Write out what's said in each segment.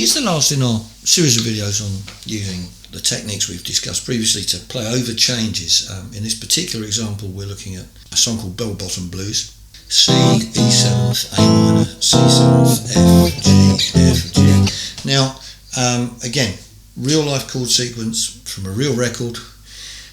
here's the last in our series of videos on using the techniques we've discussed previously to play over changes. In this particular example, we're looking at a song called Bell Bottom Blues. C, E7th, A minor, C7th, F, G, F, G. Now, again, real life chord sequence from a real record.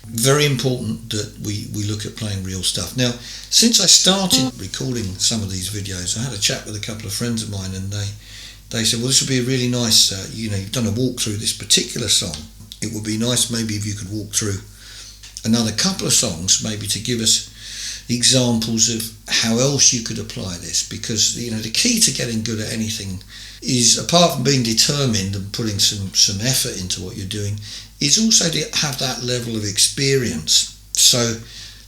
Very important that we look at playing real stuff. Now, since I started recording some of these videos, I had a chat with a couple of friends of mine, and they said, well, this would be a really nice, you've done a walk through this particular song. It would be nice maybe if you could walk through another couple of songs, maybe to give us examples of how else you could apply this, because the key to getting good at anything is, apart from being determined and putting some effort into what you're doing, is also to have that level of experience. So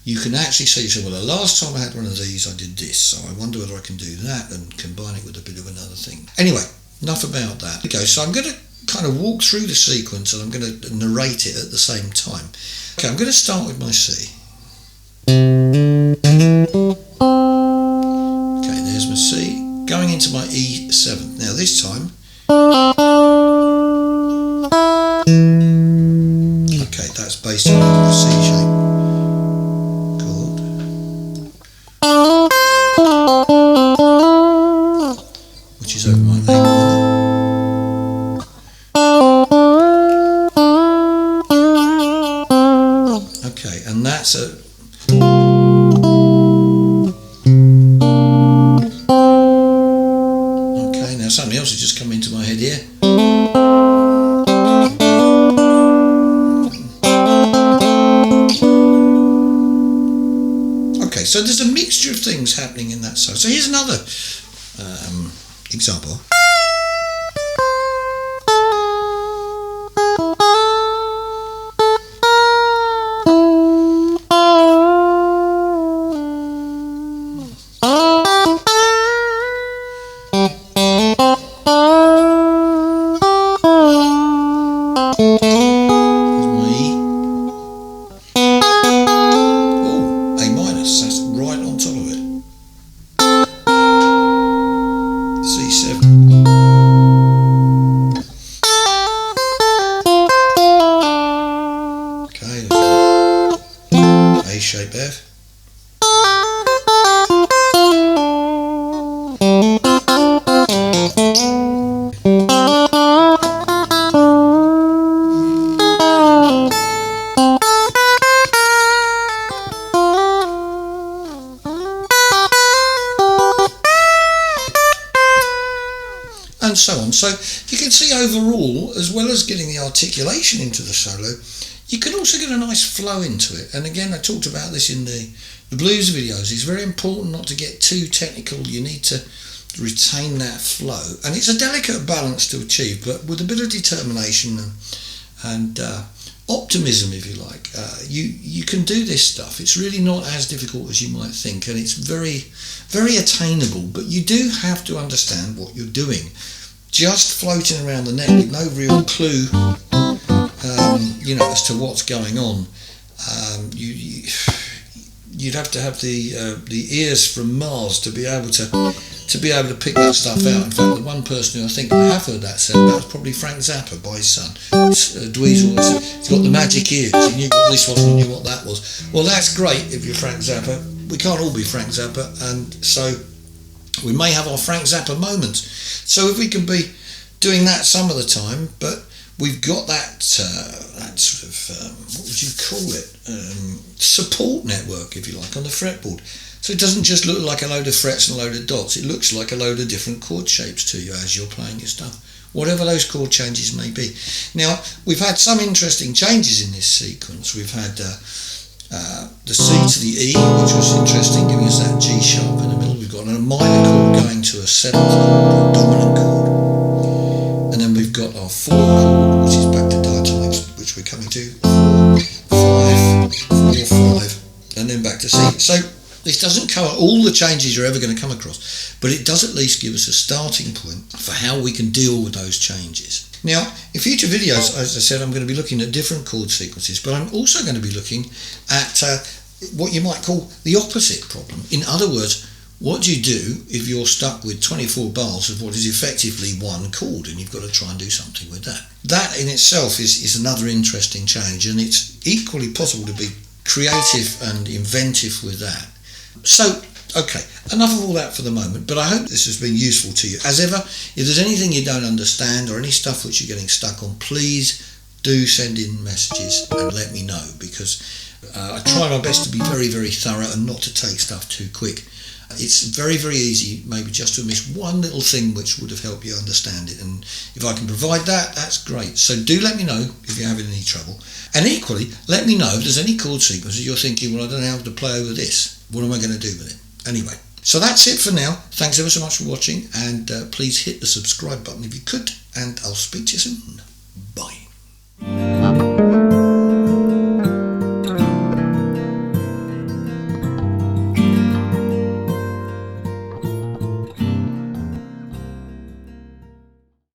you can actually say, well, the last time I had one of these I did this, so I wonder whether I can do that and combine it with a bit of another thing. Anyway, enough about that. Okay, so I'm going to kind of walk through the sequence and I'm going to narrate it at the same time. Okay, I'm going to start with my C. Okay, there's my C, going into my E7th. Now this time, okay, that's based on the C shape chord, which is over my A minor. Okay, and that's a something else has just come into my head here. Okay, so there's a mixture of things happening in that song. So here's another example. A shape F. And so on. So you can see overall, as well as getting the articulation into the solo, you can also get a nice flow into it. And again, I talked about this in the blues videos. It's very important not to get too technical. You need to retain that flow. And it's a delicate balance to achieve, but with a bit of determination and optimism, if you like, you can do this stuff. It's really not as difficult as you might think, and it's very, very attainable. But you do have to understand what you're doing. Just floating around the neck with no real clue as to what's going on, you'd have to have the ears from Mars to be able to pick that stuff out. In fact, the one person who I think I have heard that said that was probably Frank Zappa by his son. Dweezil said he's got the magic ears. He knew what this was and he knew what that was. Well, that's great if you're Frank Zappa. We can't all be Frank Zappa, and so we may have our Frank Zappa moments. So if we can be doing that some of the time, but we've got that sort of, what would you call it, support network, if you like, on the fretboard. So it doesn't just look like a load of frets and a load of dots. It looks like a load of different chord shapes to you as you're playing your stuff, whatever those chord changes may be. Now, we've had some interesting changes in this sequence. We've had the C to the E, which was interesting, giving us that G sharp in the middle. We've got a minor chord going to a 7th chord, a dominant chord. And then we've got our 4 chord, which is back to diatonics, which we're coming to, 4, 5, 4, 5, and then back to C. So this doesn't cover all the changes you're ever going to come across, but it does at least give us a starting point for how we can deal with those changes. Now, in future videos, as I said, I'm going to be looking at different chord sequences, but I'm also going to be looking at what you might call the opposite problem. In other words, What do you do if you're stuck with 24 bars of what is effectively one chord and you've got to try and do something with that? That in itself is another interesting challenge, and it's equally possible to be creative and inventive with that. So, okay, enough of all that for the moment, but I hope this has been useful to you. As ever, if there's anything you don't understand or any stuff which you're getting stuck on, please do send in messages and let me know, because I try my best to be very, very thorough and not to take stuff too quick. It's very, very easy maybe just to miss one little thing which would have helped you understand it, and if I can provide that, that's great. So do let me know if you're having any trouble, and equally let me know if there's any chord sequences you're thinking, well, I don't know how to play over this, what am I going to do with it? Anyway, so that's it for now. Thanks ever so much for watching, and please hit the subscribe button if you could, and I'll speak to you soon. Bye.